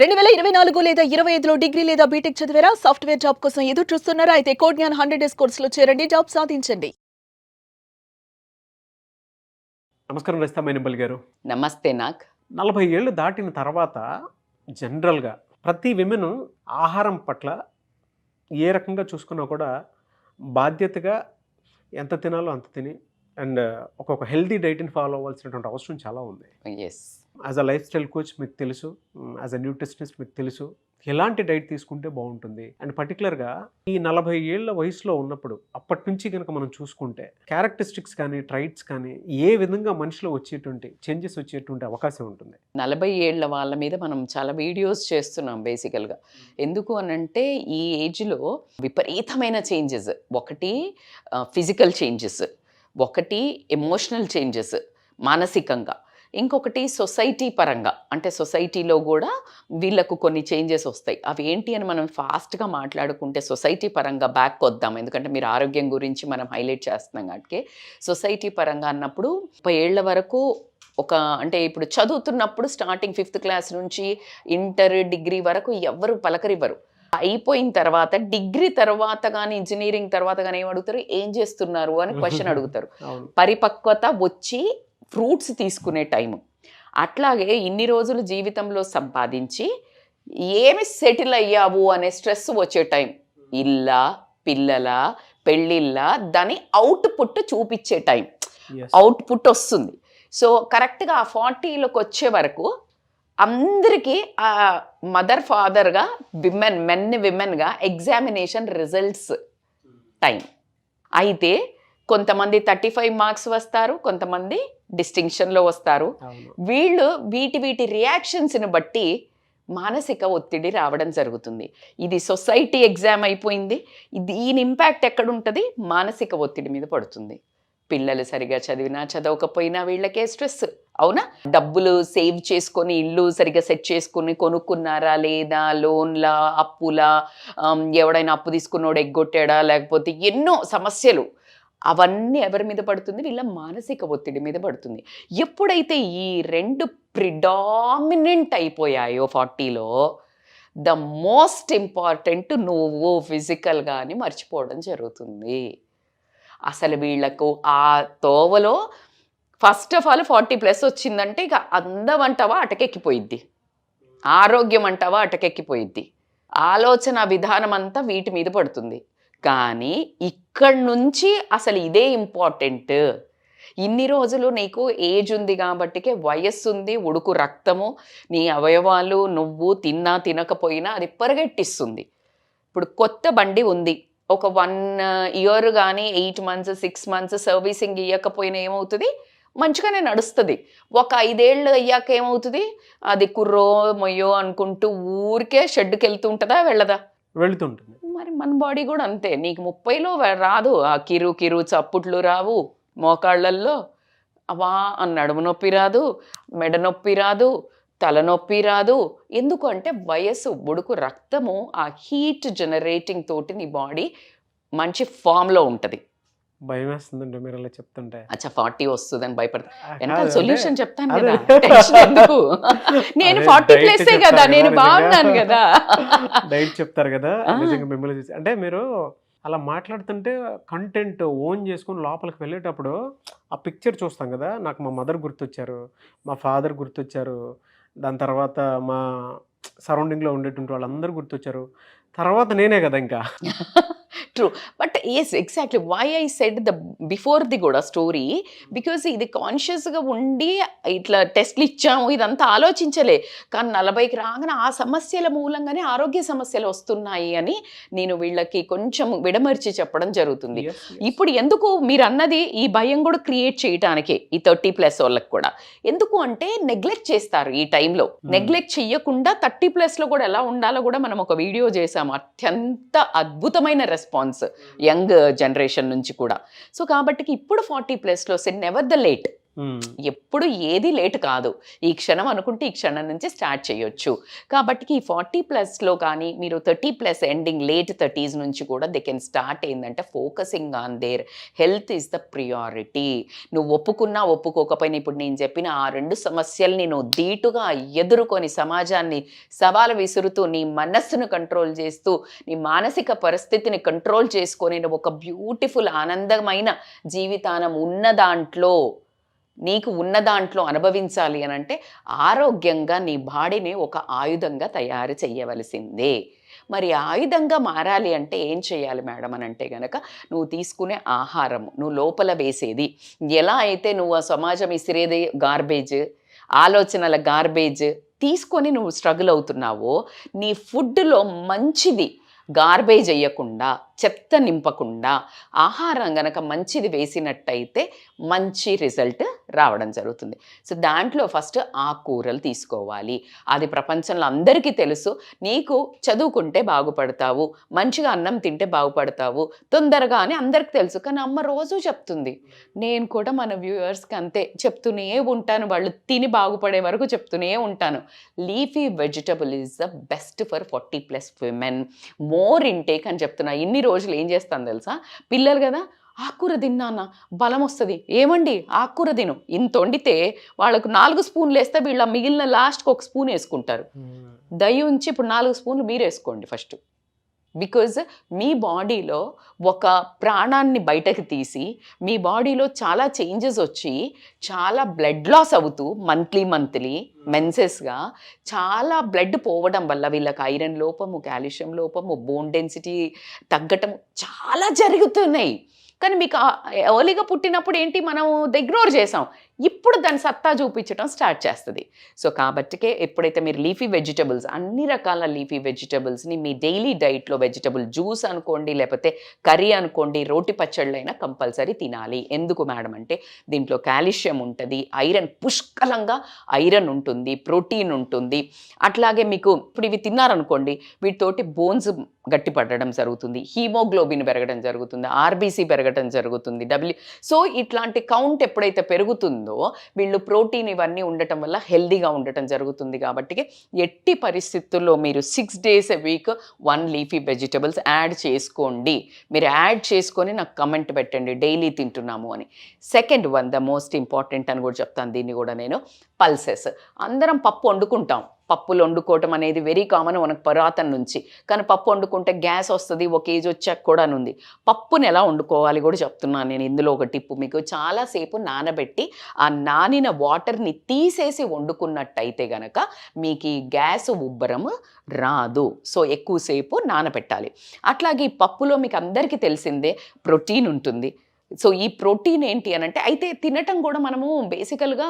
2024 లేదా 25లో డిగ్రీ లేదా బీటెక్ చదివారా? సాఫ్ట్‌వేర్ జాబ్ కోసం ఎదురు చూస్తున్నారా? అయితే కోడ్ జ్ఞాన్ 100 డేస్ కోర్సులో చేరండి. జాబ్ సాధించండి. నమస్కారం రజిత మైనంపల్లి గారు. నమస్తే నాగ్. 40 ఏళ్ళు దాటిన తర్వాత జనరల్గా ప్రతి విమెన్ ఆహారం పట్ల ఏ రకంగా చూసుకున్నా కూడా బాధ్యతగా ఎంత తినాలో అంత తిని అండ్ ఒక హెల్తీ డైట్ని ఫాలో అవ్వాల్సినటువంటి అవసరం చాలా ఉంది. Yes. As a lifestyle coach మీకు తెలుసు, యాజ్ అ న్యూట్రిషనిస్ట్ మీకు తెలుసు ఎలాంటి డైట్ తీసుకుంటే బాగుంటుంది. అండ్ పర్టికులర్గా ఈ 40 ఏళ్ళ వయసులో ఉన్నప్పుడు అప్పటి నుంచి కనుక మనం చూసుకుంటే క్యారెక్టరిస్టిక్స్ కానీ ట్రైట్స్ కానీ ఏ విధంగా మనిషిలో వచ్చేటువంటి చేంజెస్ వచ్చేటువంటి అవకాశం ఉంటుంది. 40 ఏళ్ల వాళ్ళ మీద మనం చాలా వీడియోస్ చేస్తున్నాం బేసికల్గా. ఎందుకు అనంటే ఈ ఏజ్లో విపరీతమైన చేంజెస్, ఒకటి ఫిజికల్ చేంజెస్, ఒకటి ఎమోషనల్ చేంజెస్ మానసికంగా, ఇంకొకటి సొసైటీ పరంగా, అంటే సొసైటీలో కూడా వీళ్ళకు కొన్ని చేంజెస్ వస్తాయి. అవి ఏంటి అని మనం ఫాస్ట్గా మాట్లాడుకుంటే సొసైటీ పరంగా బ్యాక్ వద్దాం, ఎందుకంటే మీరు ఆరోగ్యం గురించి మనం హైలైట్ చేస్తున్నాం కాబట్టి. సొసైటీ పరంగా అన్నప్పుడు 30 ఏళ్ల వరకు అంటే ఇప్పుడు చదువుతున్నప్పుడు స్టార్టింగ్ 5th క్లాస్ నుంచి ఇంటర్ డిగ్రీ వరకు ఎవ్వరు పలకరివ్వరు. అయిపోయిన తర్వాత డిగ్రీ తర్వాత కానీ ఇంజనీరింగ్ తర్వాత కానీ ఏం అడుగుతారు, ఏం చేస్తున్నారు అని క్వశ్చన్ అడుగుతారు. పరిపక్వత వచ్చి ఫ్రూట్స్ తీసుకునే టైము. అట్లాగే ఇన్ని రోజులు జీవితంలో సంపాదించి ఏమి సెటిల్ అయ్యావు అనే స్ట్రెస్ వచ్చే టైం. ఇల్లా, పిల్లల, పెళ్ళిళ్ళ, దాని అవుట్పుట్ చూపించే టైం. అవుట్పుట్ వస్తుంది. సో కరెక్ట్గా ఆ 40లోకి వచ్చే వరకు అందరికీ ఆ మదర్ ఫాదర్గా విమెన్గా ఎగ్జామినేషన్ రిజల్ట్స్ టైం. అయితే కొంతమంది 35 మార్క్స్ వస్తారు, కొంతమంది డిస్టింక్షన్లో వస్తారు. వీళ్ళు వీటి రియాక్షన్స్ని బట్టి మానసిక ఒత్తిడి రావడం జరుగుతుంది. ఇది సొసైటీ ఎగ్జామ్ అయిపోయింది. దీని ఇంపాక్ట్ ఎక్కడుంటుంది? మానసిక ఒత్తిడి మీద పడుతుంది. పిల్లలు సరిగా చదివినా చదవకపోయినా వీళ్ళకే స్ట్రెస్. అవునా? డబ్బులు సేవ్ చేసుకొని ఇల్లు సరిగా సెట్ చేసుకుని కొనుక్కున్నారా లేదా, లోన్లా, అప్పులా, ఎవడైనా అప్పు తీసుకున్నోడు ఎగ్గొట్టాడా, లేకపోతే ఎన్నో సమస్యలు, అవన్నీ ఎవరి మీద పడుతుంది? వీళ్ళ మానసిక ఒత్తిడి మీద పడుతుంది. ఎప్పుడైతే ఈ రెండు ప్రిడామినెంట్ అయిపోయాయో 40లో, ద మోస్ట్ ఇంపార్టెంట్ నువ్వు ఫిజికల్గా అని మర్చిపోవడం జరుగుతుంది. అసలు వీళ్ళకు ఆ తోవలో ఫస్ట్ ఆఫ్ ఆల్ 40+ వచ్చిందంటే ఇక అందం అంటావా అటకెక్కిపోయిద్ది, ఆరోగ్యం అంటావా అటకెక్కిపోయిద్ది, ఆలోచన విధానం అంతా వీటి మీద పడుతుంది. కానీ ఇక్కడి నుంచి అసలు ఇదే ఇంపార్టెంట్. ఇన్ని రోజులు నీకు ఏజ్ ఉంది కాబట్టికే, వయస్సు ఉంది, ఉడుకు రక్తము, నీ అవయవాలు నువ్వు తిన్నా తినకపోయినా అది పరిగెట్టిస్తుంది. ఇప్పుడు కొత్త బండి ఉంది, ఒక 1 ఇయర్ కానీ 8 months 6 months సర్వీసింగ్ ఇవ్వకపోయినా ఏమవుతుంది? మంచిగానే నడుస్తుంది. ఒక 5 ఏళ్ళు అయ్యాక ఏమవుతుంది? అది కుర్రో మొయ్యో అనుకుంటూ ఊరికే షెడ్కి వెళ్తూ ఉంటుందా, వెళ్ళదా? వెళుతుంటుంది. మరి మన బాడీ కూడా అంతే. నీకు 30లో రాదు ఆ కిరు చప్పుట్లు రావు మోకాళ్ళల్లో, అవా నడుము నొప్పి రాదు, మెడ నొప్పి రాదు, తలనొప్పి రాదు. ఎందుకు అంటే వయసు, ఉడుకు రక్తము, ఆ హీట్ జనరేటింగ్ తోటి నీ బాడీ మంచి ఫామ్లో ఉంటుంది. భయం వేస్తుందండి మీరు అలా చెప్తుంటే. అచ్చా 40 వస్తుందని భయపడతా. వెనకాల సొల్యూషన్ చెప్తాను కదా, టెన్షన్ ఎందుకు? నేను 40+ కదా, నేను బాగున్నాను కదా. డైట్ చెప్తారు కదా, నిజంగా మిమ్మల్ని చూసి అంటే మీరు అలా మాట్లాడుతుంటే కంటెంట్ ఓన్ చేసుకొని లోపలికి వెళ్ళేటప్పుడు ఆ పిక్చర్ చూస్తాం కదా. నాకు మా మదర్ గుర్తొచ్చారు, మా ఫాదర్ గుర్తొచ్చారు, దాని తర్వాత మా సరౌండింగ్లో ఉండేటువంటి వాళ్ళందరూ గుర్తొచ్చారు, తర్వాత నేనే కదా ఇంకా. True. But yes, exactly why I said the before the కూడా స్టోరీ, బికాజ్ ఇది కాన్షియస్గా ఉండి ఇట్లా టెస్ట్లు ఇచ్చాము ఇదంతా ఆలోచించలే. కానీ 40కి రాగానే ఆ సమస్యల మూలంగానే ఆరోగ్య సమస్యలు వస్తున్నాయి అని నేను వీళ్ళకి కొంచెం విడమర్చి చెప్పడం జరుగుతుంది. ఇప్పుడు ఎందుకు మీరు అన్నది ఈ భయం కూడా క్రియేట్ చేయటానికే ఈ 30+ వాళ్ళకి కూడా. ఎందుకు అంటే నెగ్లెక్ట్ చేస్తారు ఈ టైంలో. నెగ్లెక్ట్ చెయ్యకుండా 30+లో కూడా ఎలా ఉండాలో కూడా మనం ఒక వీడియో చేసాము. అత్యంత అద్భుతమైన రెస్పాన్స్ యంగ్ జనరేషన్ నుంచి కూడా. సో కాబట్టి ఇప్పుడు 40+లో నెవర్ ద లేట్. ఎప్పుడు ఏది లేట్ కాదు. ఈ క్షణం అనుకుంటే ఈ క్షణం నుంచి స్టార్ట్ చేయొచ్చు. కాబట్టి ఈ 40+లో కానీ మీరు 30+ ఎండింగ్ లేట్ 30s నుంచి కూడా దే కెన్ స్టార్ట్ ఏందంటే focusing on their health is the priority. నువ్వు ఒప్పుకున్నా ఒప్పుకోకపోయినా ఇప్పుడు నేను చెప్పిన ఆ 2 సమస్యల్ని నువ్వు ధీటుగా ఎదుర్కొని సమాజాన్ని సవాలు విసురుతూ నీ మనస్సును కంట్రోల్ చేస్తూ నీ మానసిక పరిస్థితిని కంట్రోల్ చేసుకొని నువ్వు ఒక బ్యూటిఫుల్ ఆనందమైన జీవితానం ఉన్న దాంట్లో నీకు ఉన్న దాంట్లో అనుభవించాలి అని అంటే ఆరోగ్యంగా నీ బాడీని ఒక ఆయుధంగా తయారు చేయవలసిందే. మరి ఆయుధంగా మారాలి అంటే ఏం చేయాలి మేడం అని అంటే గనక నువ్వు తీసుకునే ఆహారము, నువ్వు లోపల వేసేది, ఎలా అయితే నువ్వు ఆ సమాజం ఇసిరేది గార్బేజ్, ఆలోచనల గార్బేజ్ తీసుకొని నువ్వు స్ట్రగుల్ అవుతున్నావో, నీ ఫుడ్లో మంచిది గార్బేజ్ వేయకుండా చెత్త నింపకుండా ఆహారం గనక మంచిది వేసినట్టయితే మంచి రిజల్ట్ రావడం జరుగుతుంది. సో దాంట్లో ఫస్ట్ ఆకుకూరలు తీసుకోవాలి. అది ప్రపంచంలో అందరికీ తెలుసు. నీకు చదువుకుంటే బాగుపడతావు, మంచిగా అన్నం తింటే బాగుపడతావు తొందరగా అని అందరికీ తెలుసు. కానీ అమ్మ రోజు చెప్తుంది. నేను కూడా మన వ్యూవర్స్కి అంతే చెప్తూనే ఉంటాను, వాళ్ళు తిని బాగుపడే వరకు చెప్తూనే ఉంటాను. Leafy vegetable is the best for 40+ women. More intake అని చెప్తున్నా. ఇన్ని రోజులు ఏం చేస్తాను తెలుసా, పిల్లలు కదా ఆకుకూర తిన్నాన్న బలం వస్తుంది, ఏమండి ఆకుకూర తిను, ఇంత వండితే వాళ్ళకు 4 స్పూన్లు వేస్తే వీళ్ళ మిగిలిన లాస్ట్కి 1 స్పూన్ వేసుకుంటారు. దయ ఉంచి ఇప్పుడు 4 స్పూన్లు మీరు వేసుకోండి ఫస్ట్. బికాజ్ మీ బాడీలో ఒక ప్రాణాన్ని బయటకు తీసి మీ బాడీలో చాలా చేంజెస్ వచ్చి చాలా బ్లడ్ లాస్ అవుతూ మంత్లీ మెన్సెస్గా చాలా బ్లడ్ పోవడం వల్ల వీళ్ళకి ఐరన్ లోపము, కాల్షియం లోపము, బోన్ డెన్సిటీ తగ్గటం చాలా జరుగుతున్నాయి. కానీ మీకు ఎర్లీగా పుట్టినప్పుడు ఏంటి మనం ఇగ్నోర్ చేసాం, ఇప్పుడు దాని సత్తా చూపించడం స్టార్ట్ చేస్తుంది. సో కాబట్టికే ఎప్పుడైతే మీరు లీఫీ వెజిటబుల్స్, అన్ని రకాల లీఫీ వెజిటబుల్స్ని మీ డైలీ డైట్లో వెజిటబుల్ జ్యూస్ అనుకోండి, లేకపోతే కర్రీ అనుకోండి, రోటి పచ్చళ్ళైనా కంపల్సరీ తినాలి. ఎందుకు మేడం అంటే దీంట్లో కాల్షియం ఉంటుంది, ఐరన్ పుష్కలంగా ఐరన్ ఉంటుంది, ప్రోటీన్ ఉంటుంది. అట్లాగే మీకు ఇప్పుడు ఇవి తిన్నారనుకోండి వీటితోటి బోన్స్ గట్టిపడడం జరుగుతుంది, హీమోగ్లోబిన్ పెరగడం జరుగుతుంది, ఆర్బీసీ పెరగడం జరుగుతుంది, సో ఇట్లాంటి కౌంట్ ఎప్పుడైతే పెరుగుతుందో వీళ్ళు ప్రోటీన్ ఇవన్నీ ఉండటం వల్ల హెల్దీగా ఉండటం జరుగుతుంది. కాబట్టి ఎట్టి పరిస్థితుల్లో మీరు 6 days a week 1 leafy vegetables add చేసుకోండి. మీరు యాడ్ చేసుకొని నాకు కమెంట్ పెట్టండి డైలీ తింటున్నాము అని. Second one the most important అని కూడా చెప్తాను దీన్ని కూడా నేను, పల్సెస్. అందరం పప్పు వండుకుంటాం, పప్పులు వండుకోవటం అనేది వెరీ కామన్ మనకు పురాతన నుంచి. కానీ పప్పు వండుకుంటే గ్యాస్ వస్తుంది, ఒక ఏజ్ వచ్చాక కూడా ఉంది. పప్పుని ఎలా వండుకోవాలి కూడా చెప్తున్నాను నేను. ఇందులో ఒక టిప్పు, మీకు చాలాసేపు నానబెట్టి ఆ నానిన వాటర్ని తీసేసి వండుకున్నట్టయితే గనక మీకు ఈ గ్యాస్ ఉబ్బరం రాదు. సో ఎక్కువసేపు నానబెట్టాలి. అట్లాగే ఈ పప్పులో మీకు అందరికీ తెలిసిందే ప్రోటీన్ ఉంటుంది. సో ఈ ప్రోటీన్ ఏంటి అని అంటే, అయితే తినటం కూడా మనము బేసికల్గా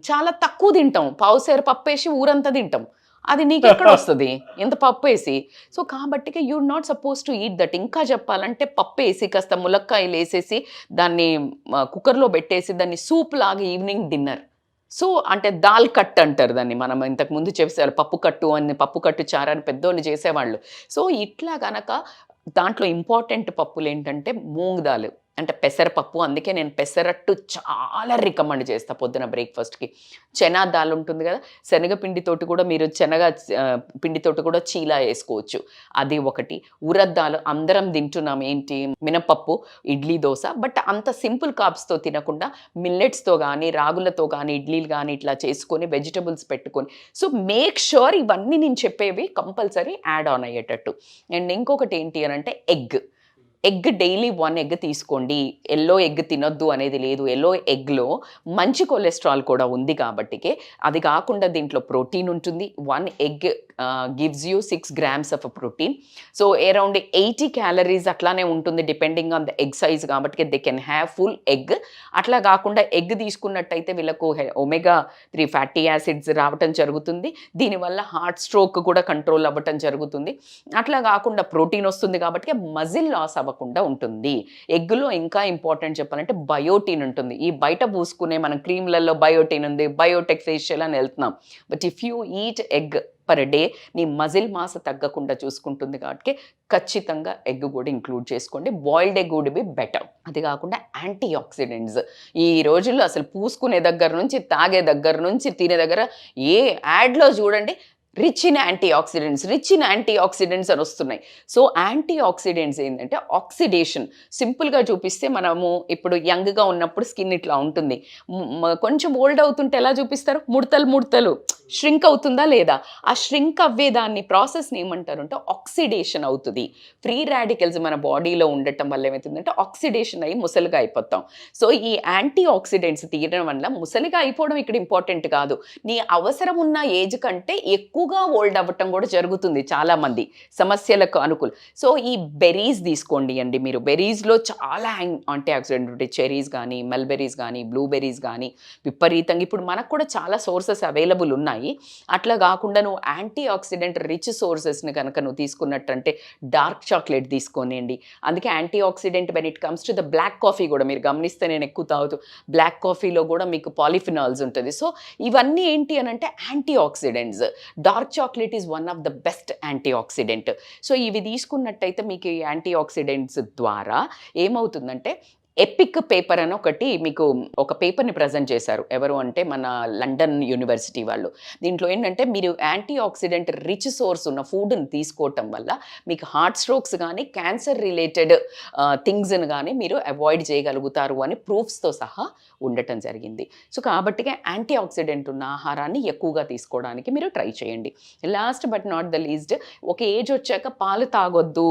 చాలా తక్కువ తింటాం. పావుసేరు పప్పు వేసి ఊరంతా తింటాం, అది నీకు ఎక్కడ వస్తుంది ఎంత పప్పు వేసి. సో కాబట్టి you not suppose to eat that. ఇంకా చెప్పాలంటే పప్పు వేసి కాస్త ములక్కాయలు వేసేసి దాన్ని కుక్కర్లో పెట్టేసి దాన్ని సూప్ లాగా ఈవినింగ్ డిన్నర్. సో అంటే దాల్ కట్ అంటారు దాన్ని, మనం ఇంతకుముందు చేసేవాళ్ళు పప్పు కట్టు చారని పెద్దోళ్ళు చేసేవాళ్ళు. సో ఇట్లా కనుక దాంట్లో ఇంపార్టెంట్ పప్పులు ఏంటంటే మూంగ్ దాల్ అంటే పెసరపప్పు. అందుకే నేను పెసరట్టు చాలా రికమెండ్ చేస్తాను పొద్దున బ్రేక్ఫాస్ట్కి. చెనా దాల్ ఉంటుంది కదా, శనగపిండితోటి కూడా మీరు పిండితోటి కూడా చీలా వేసుకోవచ్చు, అది ఒకటి. ఉరద్ దాల్ అందరం తింటున్నాం, ఏంటి మినపప్పు, ఇడ్లీ, దోశ. బట్ అంత సింపుల్ కార్బ్స్తో తినకుండా మిల్లెట్స్తో కానీ రాగులతో కానీ ఇడ్లీలు కానీ ఇట్లా చేసుకొని వెజిటబుల్స్ పెట్టుకొని. సో మేక్ ష్యూర్ ఇవన్నీ నేను చెప్పేవి కంపల్సరీ యాడ్ ఆన్ అయ్యేటట్టు. అండ్ ఇంకొకటి ఏంటి అని అంటే ఎగ్ డైలీ 1 ఎగ్ తీసుకోండి. ఎల్లో ఎగ్ తినొద్దు అనేది లేదు. ఎల్లో ఎగ్లో మంచి కొలెస్ట్రాల్ కూడా ఉంది కాబట్టికే. అది కాకుండా దీంట్లో ప్రోటీన్ ఉంటుంది. 1 egg gives you 6 grams of protein. So around 80 calories అట్లానే ఉంటుంది depending on the egg size. కాబట్టి they can have full egg. అట్లా కాకుండా ఎగ్ తీసుకున్నట్టయితే వీళ్ళకు omega-3 ఫ్యాటీ యాసిడ్స్ రావటం జరుగుతుంది. దీనివల్ల హార్ట్ స్ట్రోక్ కూడా కంట్రోల్ అవ్వటం జరుగుతుంది. అట్లా కాకుండా ప్రోటీన్ వస్తుంది కాబట్టి మజిల్ లాస్ అవ్వకుండా ఉంటుంది. ఎగ్లో ఇంకా ఇంపార్టెంట్ చెప్పాలంటే బయోటిన్ ఉంటుంది. ఈ బయట పూసుకునే మనం క్రీమ్లలో బయోటిన్ ఉంది, బయోటెక్ ఫేషియల్ అని వెళ్తున్నాం. But if you eat egg per day నీ మజిల్ మాస్ తగ్గకుండా చూసుకుంటుంది కాబట్టి ఖచ్చితంగా ఎగ్ కూడా ఇంక్లూడ్ చేసుకోండి. Boiled egg would be better. అది కాకుండా యాంటీ ఆక్సిడెంట్స్ ఈ రోజుల్లో అసలు పూసుకునే దగ్గర నుంచి, తాగే దగ్గర నుంచి, తినే దగ్గర ఏ యాడ్లో చూడండి రిచ్ ఇన్ యాంటీ ఆక్సిడెంట్స్ అని వస్తున్నాయి. సో యాంటీ ఆక్సిడెంట్స్ ఏంటంటే ఆక్సిడేషన్. సింపుల్గా చూపిస్తే మనము ఇప్పుడు యంగ్గా ఉన్నప్పుడు స్కిన్ ఇట్లా ఉంటుంది, కొంచెం ఓల్డ్ అవుతుంటే ఎలా చూపిస్తారు, ముడతలు ష్రింక్ అవుతుందా లేదా? ఆ ష్రింక్ అవ్వేదాన్ని ప్రాసెస్ని ఏమంటారు అంటే ఆక్సిడేషన్ అవుతుంది. ఫ్రీ రాడికల్స్ మన బాడీలో ఉండటం వల్ల ఏమవుతుందంటే ఆక్సిడేషన్ అయ్యి ముసలిగా అయిపోతాం. సో ఈ యాంటీ ఆక్సిడెంట్స్ తీయడం వల్ల ముసలిగా అయిపోవడం ఇక్కడ ఇంపార్టెంట్ కాదు, నీ అవసరం ఉన్న ఏజ్ కంటే ఎక్కువగా ఓల్డ్ అవ్వటం కూడా జరుగుతుంది చాలామంది సమస్యలకు అనుకూలం. సో ఈ బెర్రీస్ తీసుకోండి అండి. మీరు బెర్రీస్లో చాలా యాంటీ ఆక్సిడెంట్ ఉంటాయి. చెరీస్ కానీ, మల్బెర్రీస్ కానీ, బ్లూబెర్రీస్ కానీ విపరీతంగా ఇప్పుడు మనకు కూడా చాలా సోర్సెస్ అవైలబుల్ ఉన్నాయి. అట్లా కాకుండా నువ్వు యాంటీ ఆక్సిడెంట్ రిచ్ సోర్సెస్ని కనుక నువ్వు తీసుకున్నట్టంటే డార్క్ చాక్లెట్ తీసుకోనండి. అందుకే antioxidant when it comes to the black coffee కూడా మీరు గమనిస్తే నేను ఎక్కువ తాగుతూ బ్లాక్ కాఫీలో కూడా మీకు పాలిఫినాల్స్ ఉంటుంది. సో ఇవన్నీ ఏంటి అని అంటే anti oxidants. Dark chocolate is one of the best anti oxidant. So ఇవి తీసుకున్నట్టయితే మీకు ఈ యాంటీ ఆక్సిడెంట్స్ ద్వారా ఏమవుతుందంటే ఎపిక్ పేపర్ అని ఒకటి మీకు ఒక పేపర్ని ప్రజెంట్ చేశారు. ఎవరు అంటే మన లండన్ యూనివర్సిటీ వాళ్ళు. దీంట్లో ఏంటంటే మీరు యాంటీ ఆక్సిడెంట్ రిచ్ సోర్స్ ఉన్న ఫుడ్ని తీసుకోవటం వల్ల మీకు హార్ట్ స్ట్రోక్స్ కానీ క్యాన్సర్ రిలేటెడ్ థింగ్స్ని కానీ మీరు అవాయిడ్ చేయగలుగుతారు అని ప్రూఫ్స్తో సహా ఉండటం జరిగింది. సో కాబట్టి యాంటీ ఆక్సిడెంట్ ఉన్న ఆహారాన్ని ఎక్కువగా తీసుకోవడానికి మీరు ట్రై చేయండి. Last but not the least, ఒక ఏజ్ వచ్చాక పాలు తాగొద్దు,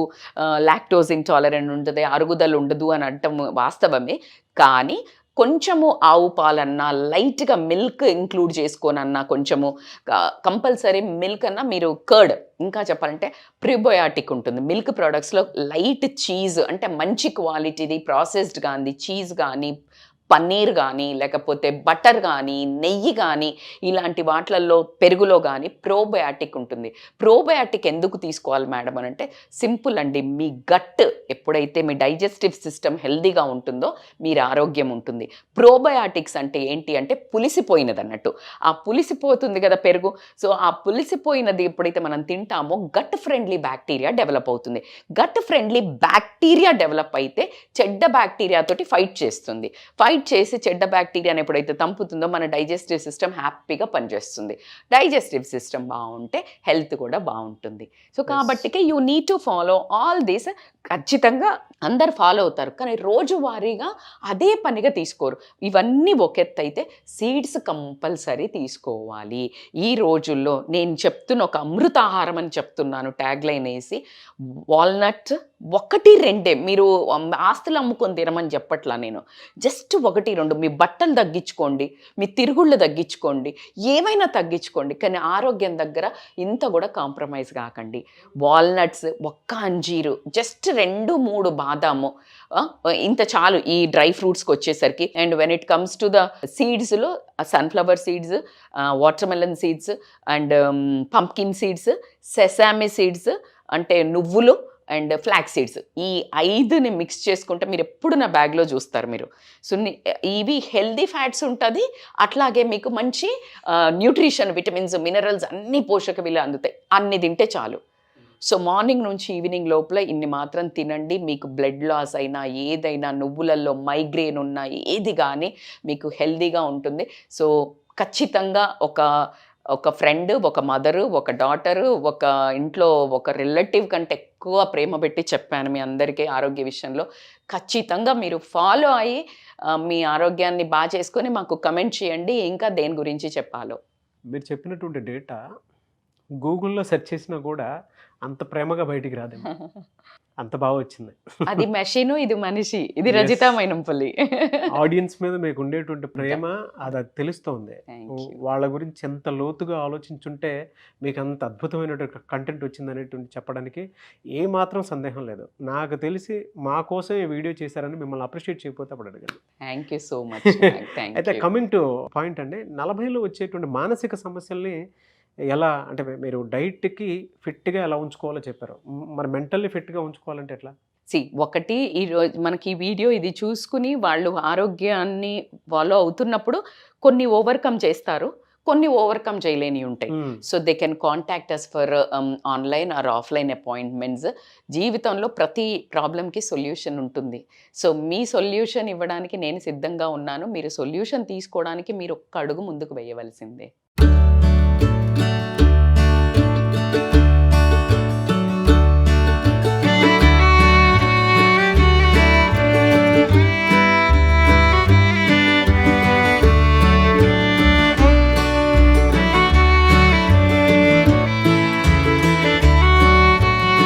లాక్టోజ్ ఇంటాలరెంట్ ఉంటుంది, అరుగుదల ఉండదు అని అంటాం వాస్తవమే. కానీ కొంచెము ఆవు పాలన్నా, లైట్గా మిల్క్ ఇంక్లూడ్ చేసుకోనన్నా, కొంచెము కంపల్సరీ మిల్క్ అన్నా, మీరు కర్డ్, ఇంకా చెప్పాలంటే ప్రిబయోటిక్ ఉంటుంది మిల్క్ ప్రోడక్ట్స్లో. లైట్ చీజ్ అంటే మంచి క్వాలిటీది ప్రాసెస్డ్ కానీ చీజ్ కానీ, పన్నీర్ కానీ, లేకపోతే బటర్ కానీ, నెయ్యి కానీ, ఇలాంటి వాటిలలో పెరుగులో కానీ ప్రోబయాటిక్ ఉంటుంది. ప్రోబయాటిక్ ఎందుకు తీసుకోవాలి మేడం అని అంటే సింపుల్ అండి. మీ గట్ ఎప్పుడైతే మీ డైజెస్టివ్ సిస్టమ్ హెల్దీగా ఉంటుందో మీరు ఆరోగ్యం ఉంటుంది. ప్రోబయాటిక్స్ అంటే ఏంటి అంటే పులిసిపోయినది అన్నట్టు. ఆ పులిసిపోతుంది కదా పెరుగు. సో ఆ పులిసిపోయినది ఎప్పుడైతే మనం తింటామో గట్ ఫ్రెండ్లీ బ్యాక్టీరియా డెవలప్ అవుతుంది. గట్ ఫ్రెండ్లీ బ్యాక్టీరియా డెవలప్ అయితే చెడ్డ బ్యాక్టీరియాతోటి ఫైట్ చేస్తుంది. ఫైట్ చేసి చెడ్డ బ్యాక్టీరియాని ఎప్పుడైతే తంపుతుందో మన డైజెస్టివ్ సిస్టమ్ హ్యాపీగా పనిచేస్తుంది. డైజెస్టివ్ సిస్టమ్ బాగుంటే హెల్త్ కూడా బాగుంటుంది. సో కాబట్టి you need to follow all these. ఖచ్చితంగా అందరు ఫాలో అవుతారు కానీ రోజువారీగా అదే పనిగా తీసుకోరు. ఇవన్నీ ఒక ఎత్తు అయితే సీడ్స్ కంపల్సరీ తీసుకోవాలి. ఈ రోజుల్లో నేను చెప్తున్న ఒక అమృతాహారం అని చెప్తున్నాను ట్యాగ్ లైన్ వేసి. వాల్నట్స్ 1-2 మీరు ఆస్తులు అమ్ముకొని తినమని చెప్పట్లా నేను. జస్ట్ 1-2 మీ బట్టలు తగ్గించుకోండి, మీ తిరుగుళ్ళు తగ్గించుకోండి, ఏమైనా తగ్గించుకోండి, కానీ ఆరోగ్యం దగ్గర ఇంత కూడా కాంప్రమైజ్ కాకండి. వాల్నట్స్, 1 అంజీరు, జస్ట్ 2-3 బాదాము, ఇంత చాలు ఈ డ్రై ఫ్రూట్స్కి వచ్చేసరికి. And when it comes to the సీడ్స్లో sunflower seeds, watermelon seeds, and pumpkin seeds, sesame seeds అంటే నువ్వులు, అండ్ ఫ్లాక్ సీడ్స్, ఈ 5ని మిక్స్ చేసుకుంటే మీరు ఎప్పుడు నా బ్యాగ్లో చూస్తారు మీరు. సో ఇవి హెల్దీ ఫ్యాట్స్ ఉంటుంది, అట్లాగే మీకు మంచి న్యూట్రిషన్, విటమిన్స్, మినరల్స్, అన్ని పోషక విలువలు అందుతాయి. అన్ని తింటే చాలు. సో మార్నింగ్ నుంచి ఈవినింగ్ లోపల ఇన్ని మాత్రం తినండి. మీకు బ్లడ్ లాస్ అయినా, ఏదైనా, నువ్వులలో మైగ్రేన్ ఉన్నా, ఏది కానీ మీకు హెల్దీగా ఉంటుంది. సో ఖచ్చితంగా ఒక ఫ్రెండ్, ఒక మదరు, ఒక డాటరు, ఒక ఇంట్లో ఒక రిలేటివ్ కంటే ఎక్కువ ప్రేమ పెట్టి చెప్పాను మీ అందరికీ ఆరోగ్య విషయంలో. ఖచ్చితంగా మీరు ఫాలో అయ్యి మీ ఆరోగ్యాన్ని బాగా చేసుకొని మాకు కమెంట్ చేయండి ఇంకా దేని గురించి చెప్పాలో. మీరు చెప్పినటువంటి డేటా గూగుల్లో సెర్చ్ చేసినా కూడా అంత ప్రేమగా బయటికి రాదు, అంత బాగా వచ్చింది. అది మెషిన్, ఇది మనిషి, ఇది రజితా మైనంపల్లి. ఆడియన్స్ మీద మీకు ఉండేటువంటి ప్రేమ అది తెలుస్తోంది. వాళ్ళ గురించి ఎంత లోతుగా ఆలోచించుంటే మీకు అంత అద్భుతమైనటువంటి కంటెంట్ వచ్చింది అనేటువంటి చెప్పడానికి ఏ మాత్రం సందేహం లేదు. నాకు తెలిసి మా కోసం ఈ వీడియో చేశారని మిమ్మల్ని అప్రిషియేట్ చేయకపోతే అప్పుడు అడగండి. Thank you so much. అయితే కమింగ్ టు పాయింట్ అండి, 40లో వచ్చేటువంటి మానసిక సమస్యల్ని ఎలా అంటే మీరు డైట్కి ఫిట్గా ఎలా ఉంచుకోవాలో చెప్పారు, మరి మెంటల్లీ ఫిట్గా ఉంచుకోవాలంటే ఎట్లా? ఒకటి ఈరోజు మనకి ఈ వీడియో ఇది చూసుకుని వాళ్ళు ఆరోగ్యాన్ని ఫాలో అవుతున్నప్పుడు కొన్ని ఓవర్కమ్ చేస్తారు, కొన్ని ఓవర్కమ్ చేయలేని ఉంటాయి. Um. So they can contact us for online or offline appointments. జీవితంలో ప్రతి ప్రాబ్లంకి సొల్యూషన్ ఉంటుంది. సో మీ సొల్యూషన్ ఇవ్వడానికి నేను సిద్ధంగా ఉన్నాను. మీరు సొల్యూషన్ తీసుకోవడానికి మీరు ఒక్క అడుగు ముందుకు వేయవలసిందే.